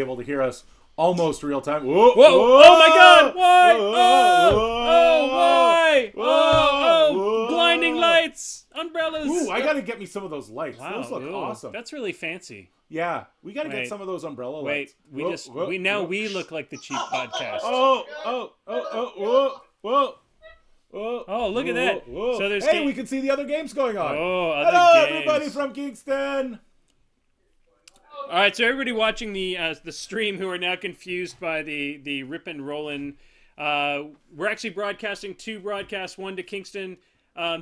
able to hear us almost real time. Whoa! Whoa! Oh my God! Why? Why? Blinding lights, umbrellas. Ooh, I gotta get me some of those lights. Wow, Those look awesome. That's really fancy. Yeah, we gotta get some of those umbrella lights. We look like the cheap podcast. Whoa! Oh, look at that! Whoa. So there's we can see the other games going on. Other Hello, games. everybody from Geekston. All right, so everybody watching the stream who are now confused by the rip and rollin', we're actually broadcasting two broadcasts, one to Kingston.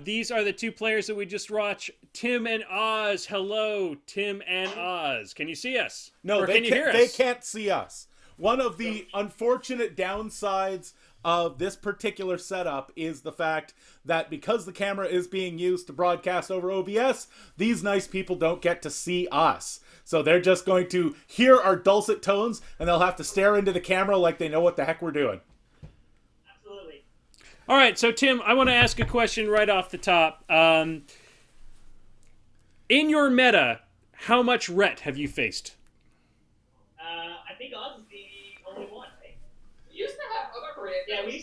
These are the two players that we just watched, Tim and Oz. Hello, Tim and Oz. Can you see us? No, can you hear us? They can't see us. One of the unfortunate downsides of this particular setup is the fact that because the camera is being used to broadcast over OBS, these nice people don't get to see us. So they're just going to hear our dulcet tones, and they'll have to stare into the camera like they know what the heck we're doing. Absolutely. All right, so Tim, I want to ask a question right off the top. In your meta, how much Rhett have you faced? I think Oz is the only one, right? We used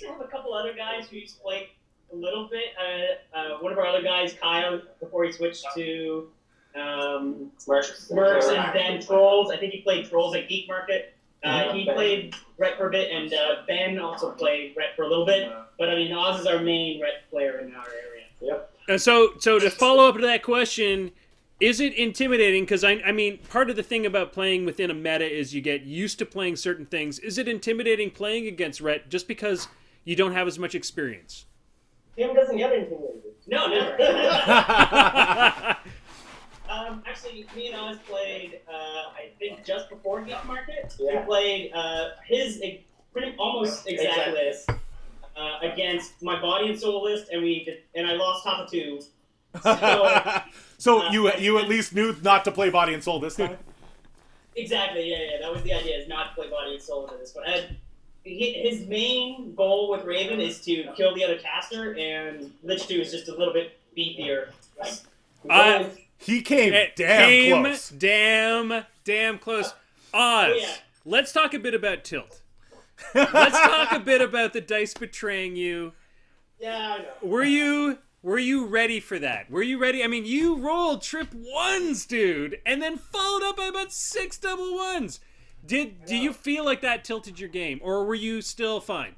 to have a couple other guys who used to play a little bit. One of our other guys, Kyle, before he switched to Mercs and then Trolls. I think he played Trolls at GeekMarket. He played Rhett for a bit, and Ben also played Rhett for a little bit. But I mean, Oz is our main Rhett player in our area. Yep. So to follow up to that question, is it intimidating? Because I mean, part of the thing about playing within a meta is you get used to playing certain things. Is it intimidating playing against Rhett just because you don't have as much experience? Tim doesn't get intimidated. No, never. Actually, me and Oz played, I think, just before GeekMarket. Yeah. We played his almost exact list against my body and soul list, and I lost top of two. So you at least knew not to play body and soul this time? Exactly, yeah. That was the idea, is not to play body and soul in this one. His main goal with Raven is to kill the other caster, and Lich 2 is just a little bit beefier. He came close. Damn close. Oz, let's talk a bit about Tilt. Let's talk a bit about the dice betraying you. Yeah, I know. Were you ready for that? Were you ready? I mean, you rolled trip ones, dude, and then followed up by about 6 double ones. Do you feel like that tilted your game, or were you still fine?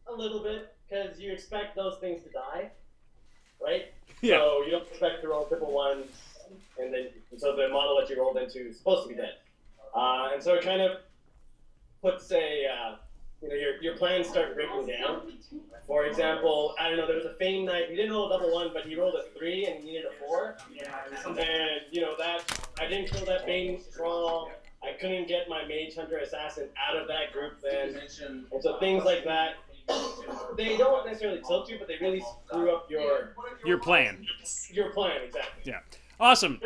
A little bit, because you expect those things to die, right? Yeah. So you don't expect to roll triple ones, and so the model that you rolled into is supposed to be dead. And so it kind of puts your plans start breaking down. For example, I don't know, there was a Fame Knight. He didn't roll a double one, but he rolled a 3 and he needed a 4. And that I didn't kill that Bane Thrall. I couldn't get my Mage Hunter Assassin out of that group then. And so things like that, they don't necessarily tilt you, but they really screw up your plan. Your plan, exactly. Yeah. Awesome.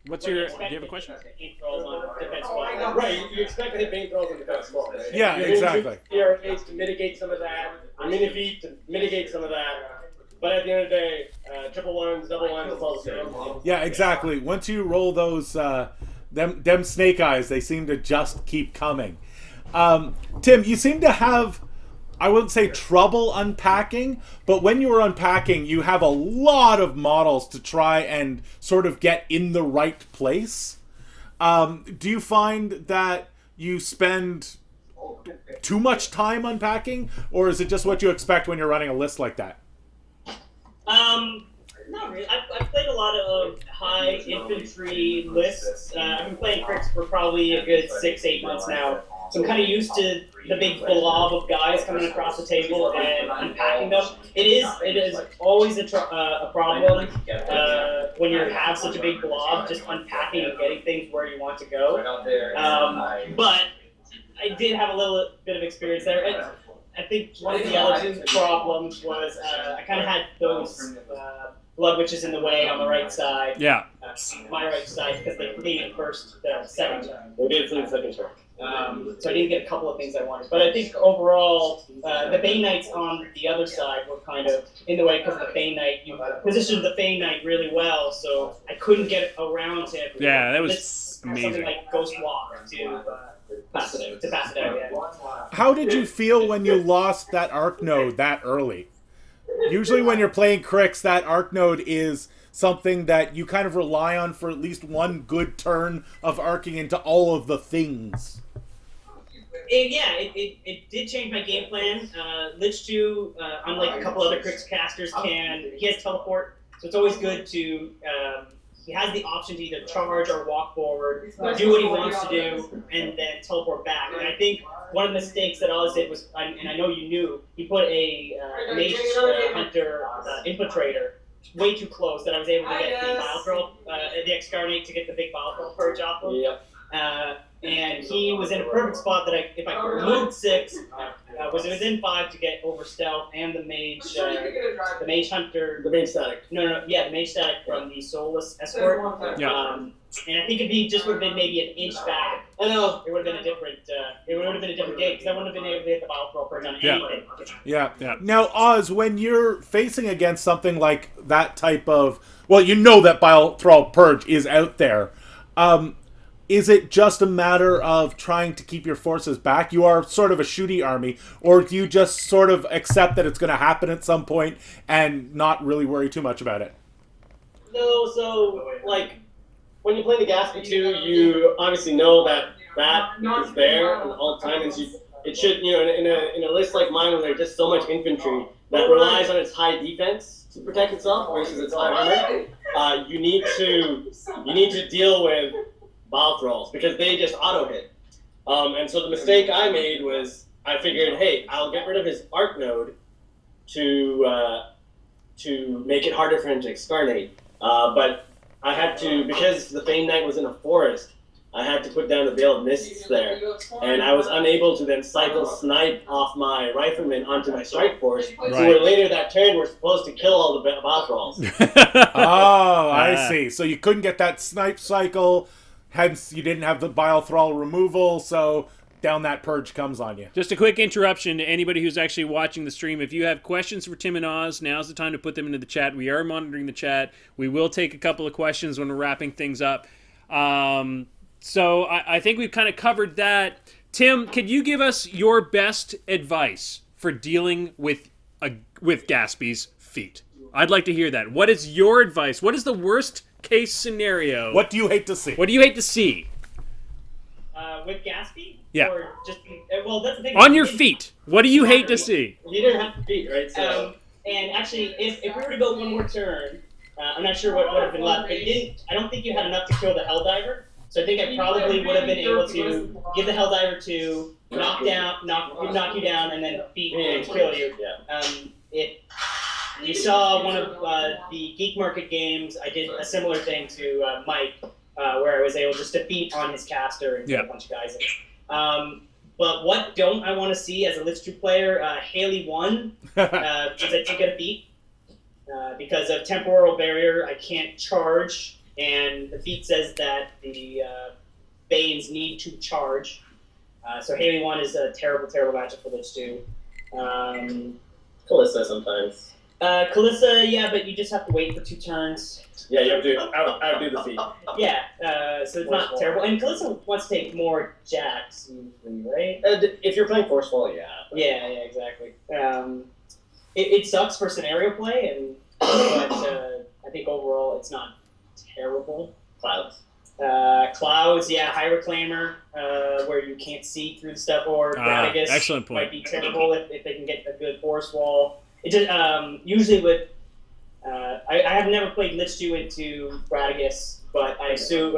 Do you have a question? Right, you expect to hit Bane Thralls on defense wall, right? Yeah, exactly. Your to mitigate some of that, Minifeet to mitigate some of that. But at the end of the day, triple ones, double ones, it's all the same. Yeah, exactly. Once you roll those, them snake eyes, they seem to just keep coming. Tim, you seem to have, I wouldn't say trouble unpacking, but when you are unpacking, you have a lot of models to try and sort of get in the right place. Do you find that you spend too much time unpacking, or is it just what you expect when you're running a list like that? Not really. I've played a lot of high infantry lists. I've been playing Crix for probably a good 6-8 months now. So I'm kind of used to the big blob of guys coming across the table and unpacking them. It is always a problem when you have such a big blob, just unpacking and getting things where you want to go. But I did have a little bit of experience there. And I think one of the other problems was I kind of had those Blood Witch is in the way on the right side. Yeah. My right side, because they fleed first, second turn. We did flee the second turn. So I didn't get a couple of things I wanted. But I think overall, the Bane Knights on the other side were kind of in the way because of the Bane Knight. You positioned the Bane Knight really well, so I couldn't get around him. Yeah, that was amazing. Something like Ghost Walk to pass it out. Yeah. How did you feel when you lost that arc node that early? Usually when you're playing Crix, that arc node is something that you kind of rely on for at least one good turn of arcing into all of the things. It did change my game plan. Lich 2, unlike a couple other Crix casters, he has teleport, so it's always good to, he has the option to either charge or walk forward, do what he wants to do, and then teleport back. And I think one of the mistakes that Oz did was, and I know you knew, he put a Mage Hunter Infiltrator way too close that I was able to get the Bile Throw, the Excarnate to get the big Bile Throw purge off of. Yep. And he was in a perfect spot that if I removed 6, was within 5 to get over stealth and the mage hunter. The mage static. No, the mage static from the soulless escort. Yeah. And I think if he just would have been maybe an inch back, I know it would have been a different. It would have been a different game because I wouldn't have been able to hit the Bile Throw purge on anything. Yeah. Now, Oz, when you're facing against something like that type of, well, you know that Bile Throw purge is out there. Is it just a matter of trying to keep your forces back? You are sort of a shooty army, or do you just sort of accept that it's going to happen at some point and not really worry too much about it? No, so, like, when you play the Gatsby 2, you obviously know that is there all the time, and it should, in a list like mine where there's just so much infantry that relies on its high defense to protect itself versus its high armor, you need to deal with Bile Thralls because they just auto hit. And so the mistake I made was I figured, hey, I'll get rid of his arc node to make it harder for him to excarnate. But I had to, because the Fane Knight was in a forest, I had to put down the Veil of Mists there. And I was unable to then cycle snipe off my riflemen onto my strike force. Right. So later that turn, we're supposed to kill all the Bile Thralls. I see. So you couldn't get that snipe cycle. Hence, you didn't have the Bile Thrall removal, so down that purge comes on you. Just a quick interruption to anybody who's actually watching the stream. If you have questions for Tim and Oz, now's the time to put them into the chat. We are monitoring the chat. We will take a couple of questions when we're wrapping things up. So I think we've kind of covered that. Tim, could you give us your best advice for dealing with Gatsby's feat? I'd like to hear that. What is your advice? What is the worst case scenario? What do you hate to see? What do you hate to see? With Gatsby? Yeah. Or just, well, that's the thing. On your feet. What do you hate to see? You didn't have to feet, right? So. And actually, if we were to go one more turn, I'm not sure what would have been left, but I don't think you had enough to kill the Helldiver. So I think I probably would have been able to give the Helldiver to knock you down, and then beat and kill you. If you saw one of the GeekMarket games, I did a similar thing to Mike, where I was able just to beat on his caster and get a bunch of guys in. But what don't I want to see as a Lich 2 player? Haley 1, because I did get a beat. Because of Temporal Barrier, I can't charge, and the feat says that the Banes need to charge. So Haley 1 is a terrible, terrible matchup for Lich 2. Kalista sometimes. Kalista, yeah, but you just have to wait for 2 turns. Yeah, you have to outdo the feat. Yeah, so it's not terrible. And Kalista wants to take more jacks, usually, right? If you're playing Forceful, yeah. Yeah, exactly. It sucks for scenario play, but I think overall it's not terrible. Clouds. Clouds, yeah, High Reclaimer, where you can't see through the stuff, or Gradigus excellent point. might be terrible if they can get a good force wall. It just usually with I have never played Lich 2 into Gradigus, but I assume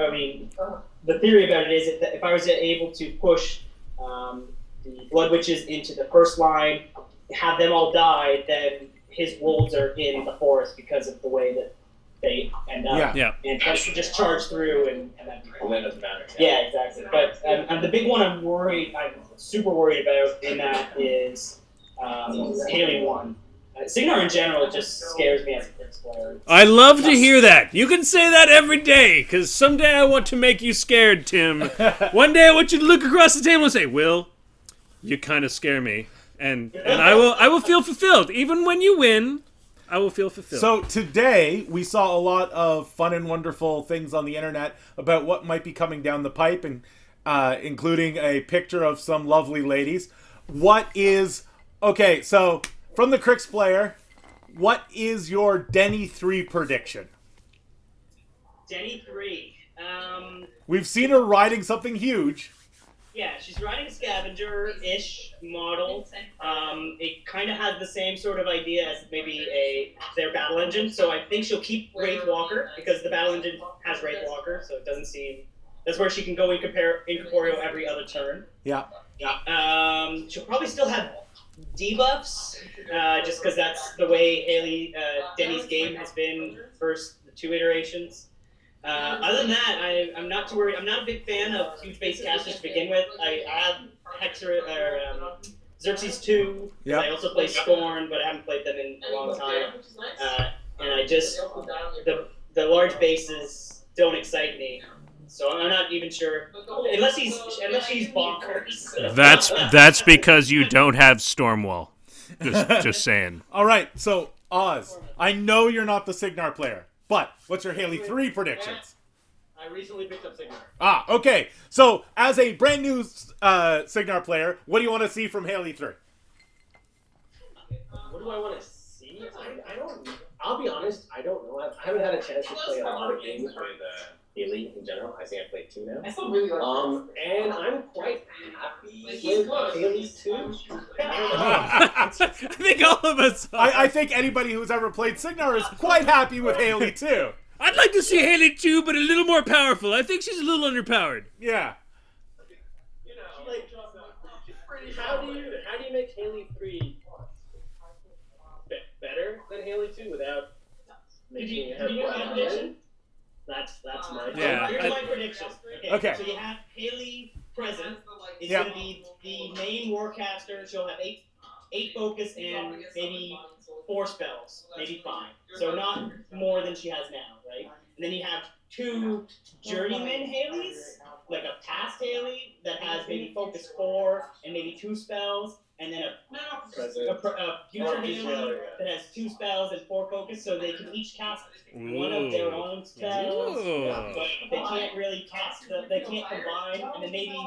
the theory about it is that if I was able to push the Blood Witches into the first line, have them all die, then his wolves are in the forest because of the way that they end up. Yeah. And just charge through and then doesn't matter. Yeah, exactly. But the big one I'm super worried about in that is Haley 1. Signar in general just scares me as Crix player. I love to hear that. You can say that every day, because someday I want to make you scared, Tim. One day I want you to look across the table and say, Will, you kind of scare me. And I will feel fulfilled. Even when you win, I will feel fulfilled. So today we saw a lot of fun and wonderful things on the internet about what might be coming down the pipe, and including a picture of some lovely ladies. Okay, so from the Crix player, what is your Denny 3 prediction? Denny 3. We've seen her riding something huge. Yeah, she's riding a scavenger-ish model. It kind of has the same sort of idea as maybe their battle engine. So I think she'll keep Wraith Walker because the battle engine has Wraith Walker. So it doesn't seem that's where she can go incorporeal every other turn. Yeah. She'll probably still have debuffs, just because that's the way Denny's game has been first the 2 iterations. Other than that, I'm not too worried. I'm not a big fan of huge base casters to begin with. I have Xerxes 2. Yep. I also play Scorn, but I haven't played them in a long time. And I just the large bases don't excite me. So I'm not even sure unless she's bonkers. That's because you don't have Stormwall. Just saying. All right, so Oz, I know you're not the Signar player, but what's your Haley 3 predictions? I recently picked up Signar. Okay. So as a brand new Signar player, what do you want to see from Haley 3? What do I want to see? I don't. I'll be honest. I don't know. I haven't had a chance to play a lot of games with Haley in general. I think I played 2 now. I still really like and I'm quite happy with Haley 2. I think all of us are. I think anybody who's ever played Signar is quite happy with Haley 2. I'd like to see Haley 2, but a little more powerful. I think she's a little underpowered. Yeah. You know, like, how do you make Haley 3 better than Haley 2 without making her prediction? That's my Yeah. Here's my prediction. Okay. So you have Haley present. It's Yeah. going to be the main warcaster. She'll have eight focus and maybe 4 spells, maybe 5. So not more than she has now, right? And then you have 2 journeyman Haleys, like a past Haley that has maybe focus 4 and maybe 2 spells, and then a future Haley that has 2 spells and 4 focus, so they can each cast one of their own spells, but they can't really cast they can't combine, and then maybe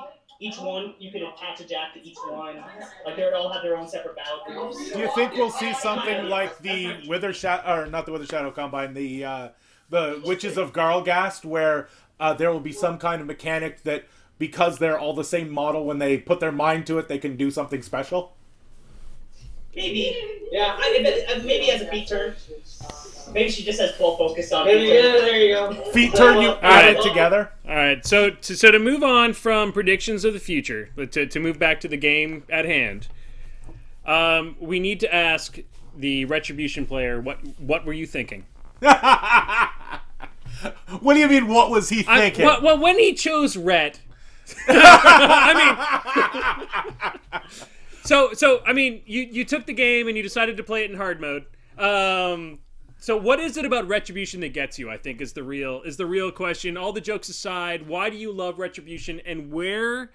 each one, you could attach a jack to each one. Like, they would all have their own separate battle groups. Do you think we'll see something like the Wither Shadow, or not the Wither Shadow Combine, the Witches of Garlgast, where there will be some kind of mechanic that, because they're all the same model, when they put their mind to it, they can do something special? Maybe. Yeah, maybe as a feat turn. Maybe she just has 12 focus on Yeah, feat turn. there you go. Feet turn, you add it together? All right, so to move on from predictions of the future, but to move back to the game at hand, we need to ask the Retribution player, what were you thinking? What do you mean, what was he thinking? Well, when he chose Rhett, I mean, so I mean, you took the game and you decided to play it in hard mode. So what is it about Retribution that gets you, I think, is the real question. All the jokes aside, why do you love Retribution, and where...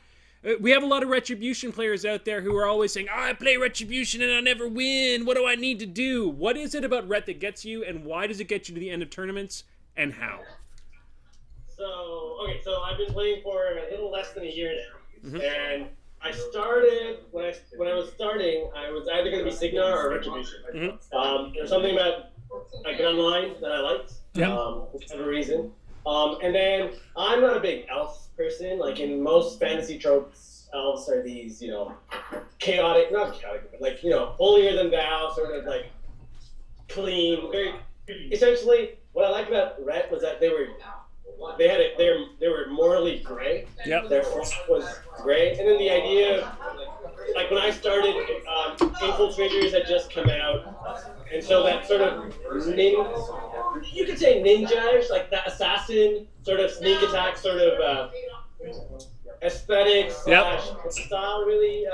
We have a lot of Retribution players out there who are always saying, I play Retribution and I never win. What do I need to do? What is it about Ret that gets you, and why does it get you to the end of tournaments, and how? So I've been playing for a little less than a year now. And I started, when I was starting, I was either going to be Signar or Retribution. There's something about I get online that I liked, for whatever reason. And then I'm not a big elf person. Like, in most fantasy tropes, elves are these, chaotic, not chaotic, but like, holier than thou, sort of like clean, very, essentially, what I liked about Ret was that they were morally gray. Yep. Their form was gray. And then the idea, like when I started, Infiltrators had just come out. And so that sort of you could say ninja-ish, like that assassin sort of sneak attack sort of aesthetic slash style really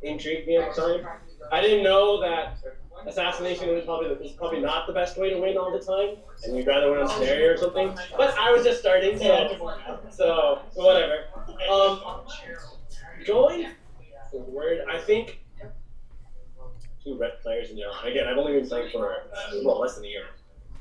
intrigued me at the time. I didn't know that assassination is probably not the best way to win all the time, and you'd rather win on scenario or something. But I was just starting, so whatever. Going forward, I think 2 red players in general. Again, I've only been playing for less than a year.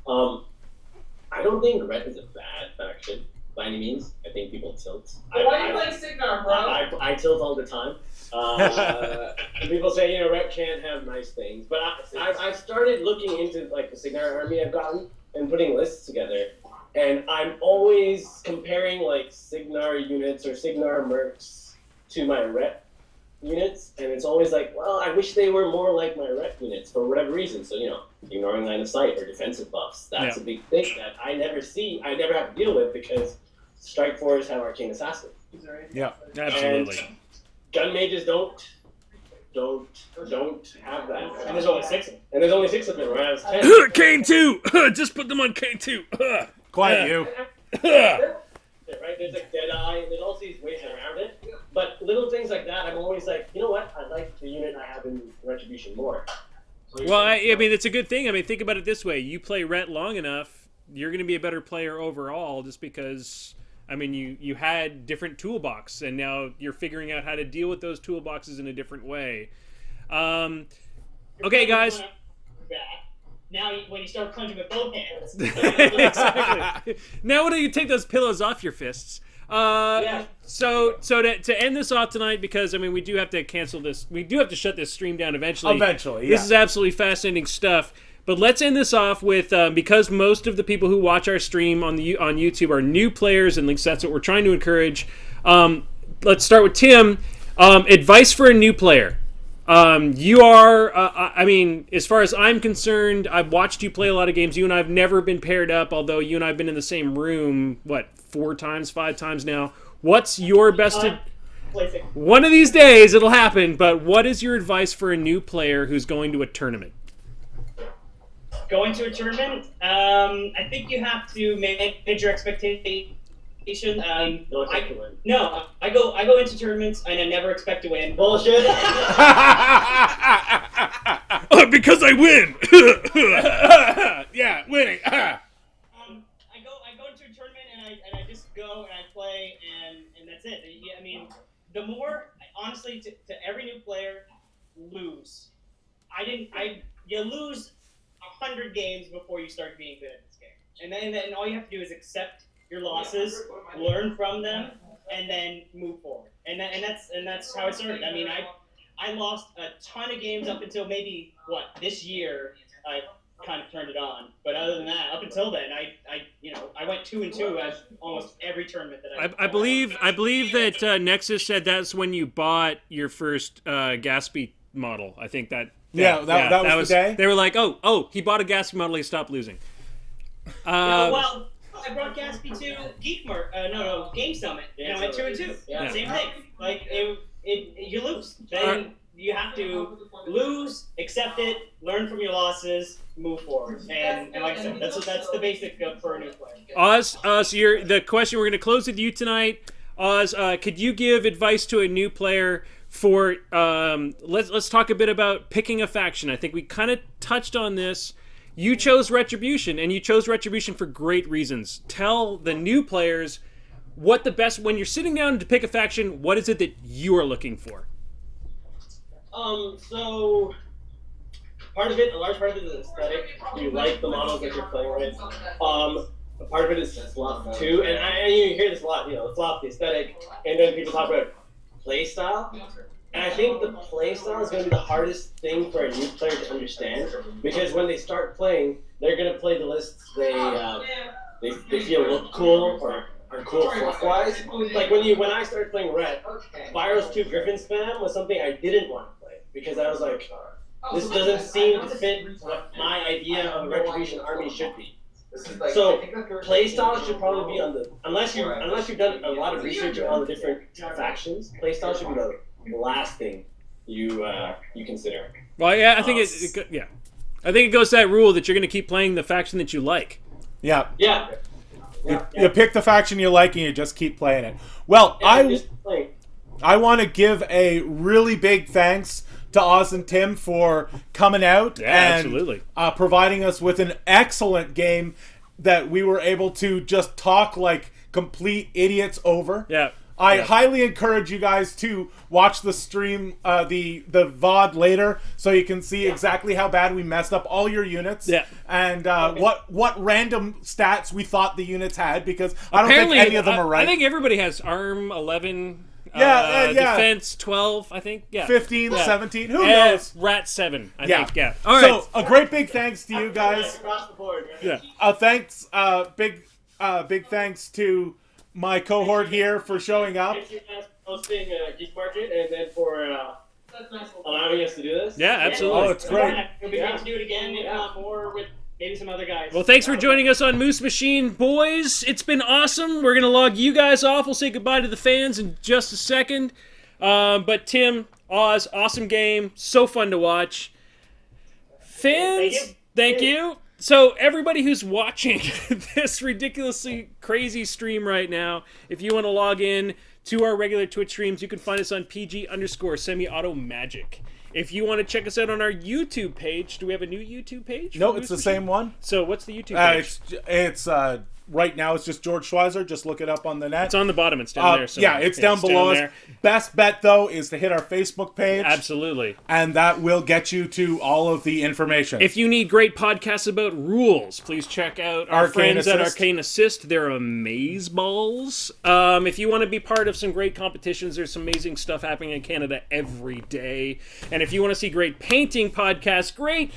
I don't think red is a bad faction by any means. I think people tilt. Why do you play Signar, bro? I tilt all the time. And people say, red can't have nice things. But I've started looking into like the Signar army I've gotten and putting lists together. And I'm always comparing like Signar units or Signar mercs to my red units. And it's always like, well, I wish they were more like my red units for whatever reason. So, ignoring line of sight or defensive buffs. That's a big thing that I never have to deal with because Strike Force have Arcane Assassin. Yeah, absolutely. And gun mages don't have that. And there's only 6 of them. And there's only 6 of them, whereas 10. Kane 2! Just put them on Kane 2! Quiet you. Right? There's like Deadeye, and there's all these ways around it. But little things like that, I'm always like, you know what? I like the unit I have in Retribution more. Well, I mean, it's a good thing. I mean, think about it this way. You play Ret long enough, you're going to be a better player overall just because, I mean, you had different toolbox, and now you're figuring out how to deal with those toolboxes in a different way. Okay, guys. Now, when you start punching with both hands. Exactly. Now, when you take those pillows off your fists. So to end this off tonight, because I mean we do have to cancel this. We do have to shut this stream down eventually. Eventually, This is absolutely fascinating stuff. But let's end this off with because most of the people who watch our stream on YouTube are new players, and that's what we're trying to encourage. Let's start with Tim. Advice for a new player. You are, I mean, as far as I'm concerned, I've watched you play a lot of games. You and I have never been paired up, although you and I have been in the same room, 4 times, 5 times now. What's your best... One of these days it'll happen, but what is your advice for a new player who's going to a tournament? Going to a tournament? I think you have to manage your expectations. I go into tournaments and I never expect to win. Bullshit. Because I win. Yeah, winning. I go into a tournament and I just go and I play and that's it. I mean, the more honestly to every new player, lose. You lose 100 games before you start being good at this game, and then all you have to do is accept your losses, learn from them, and then move forward. And that's how it started. I mean, I lost a ton of games up until maybe this year. I kind of turned it on, but other than that, up until then, I went 2-2 at almost every tournament that I believe that Nexus said that's when you bought your first Gatsby model. I think that. That was the day. They were like, oh, he bought a Gatsby model, he stopped losing. Well, I brought Gatsby to GeekMarket, Game Summit, and I went 2-2. Yeah. Same thing. Like you lose. Then you have to lose, accept it, learn from your losses, move forward. And like I said, that's the basic for a new player. Oz, the question we're going to close with you tonight. Oz, could you give advice to a new player for? Let's talk a bit about picking a faction. I think we kind of touched on this. You chose Retribution, and you chose Retribution for great reasons. Tell the new players when you're sitting down to pick a faction, what is it that you are looking for? So a large part of it is aesthetic. You like the models that you're playing with. A part of it is fluff too, and you hear this a lot. The fluff, the aesthetic, and then people talk about play style. And I think the play style is going to be the hardest thing for a new player to understand, because when they start playing, they're going to play the lists they feel look cool or are cool fluff-wise. Like when I started playing Red, Spyro's 2 Griffin spam was something I didn't want to play, because I was like, this doesn't seem to fit what my idea of a Retribution army should be. So playstyle should probably be on the unless you've done a lot of research on the different factions. Playstyle should be the last thing you consider. Well, yeah, I think I think it goes to that rule that you're going to keep playing the faction that you like. Yeah. Yeah. You pick the faction you like and you just keep playing it. Well, I want to give a really big thanks to Oz and Tim for coming out and absolutely. Providing us with an excellent game that we were able to just talk like complete idiots over. Yeah. I highly encourage you guys to watch the stream, the VOD later, so you can see exactly how bad we messed up all your units. Yeah. And what random stats we thought the units had, because I don't think any of them are right. I think everybody has ARM 11. Yeah. Defense 12, I think. Yeah. 15, 17, who And knows? Rat 7, I Yeah. think. Yeah. All right. So a great big thanks to you guys. Across the board. Yeah. Thanks, big thanks to my cohort here for showing up. Thank you guys for hosting GeekMarket and then for allowing us to do this. Yeah, absolutely. Oh, it's great. It'll be great to do it again, if not more, with maybe some other guys. Well, thanks for joining us on MooseMachine, boys. It's been awesome. We're going to log you guys off. We'll say goodbye to the fans in just a second. But Tim, Oz, awesome game. So fun to watch. Fans, thank you. So everybody who's watching this ridiculously crazy stream right now, if you want to log in to our regular Twitch streams, you can find us on PG_semi-auto-magic. If you want to check us out on our YouTube page, do we have a new YouTube page? No, it's the same one. So what's the YouTube page? It's right now it's just George Schweizer. Just look it up on the net. It's on the bottom. It's down there. Yeah, it's down below us. Best bet, though, is to hit our Facebook page. Absolutely. And that will get you to all of the information. If you need great podcasts about rules, please check out our friends at Arcane Assist. They're amazeballs. If you want to be part of some great competitions, there's some amazing stuff happening in Canada every day. And if you want to see great painting podcasts, great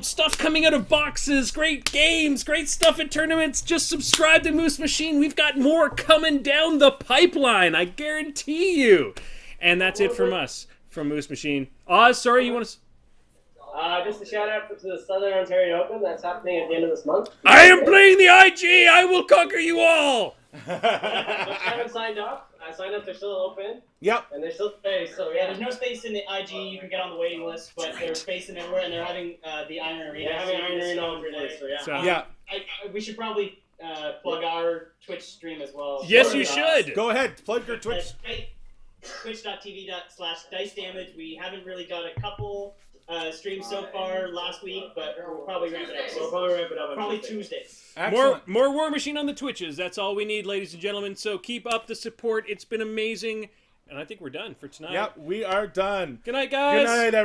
stuff coming out of boxes, great games, great stuff at tournaments, just subscribe to MooseMachine. We've got more coming down the pipeline, I guarantee you. And that's it from us, from MooseMachine. Oz, sorry, you want to... Just a shout out to the Southern Ontario Open that's happening at the end of this month. I am playing the IG! I will conquer you all! I haven't signed up. I signed up, they're still open. Yep. And there's still space, so Yeah, there's no space in the IG. You can get on the waiting list, but there's space in everywhere, and they're having the Iron Arena. They're having Iron Arena all over the place, so yeah. So- Yeah. We should probably plug our Twitch stream as well. Yes, you should! Go ahead. Plug your Twitch. Twitch.tv/dice damage. We haven't really got a couple streams so far last week, but we'll probably ramp it up. We'll probably ramp it up on Probably Tuesday. Tuesdays. Excellent. More War Machine on the Twitches. That's all we need, ladies and gentlemen. So keep up the support. It's been amazing. And I think we're done for tonight. Yep, we are done. Good night, guys. Good night, everyone.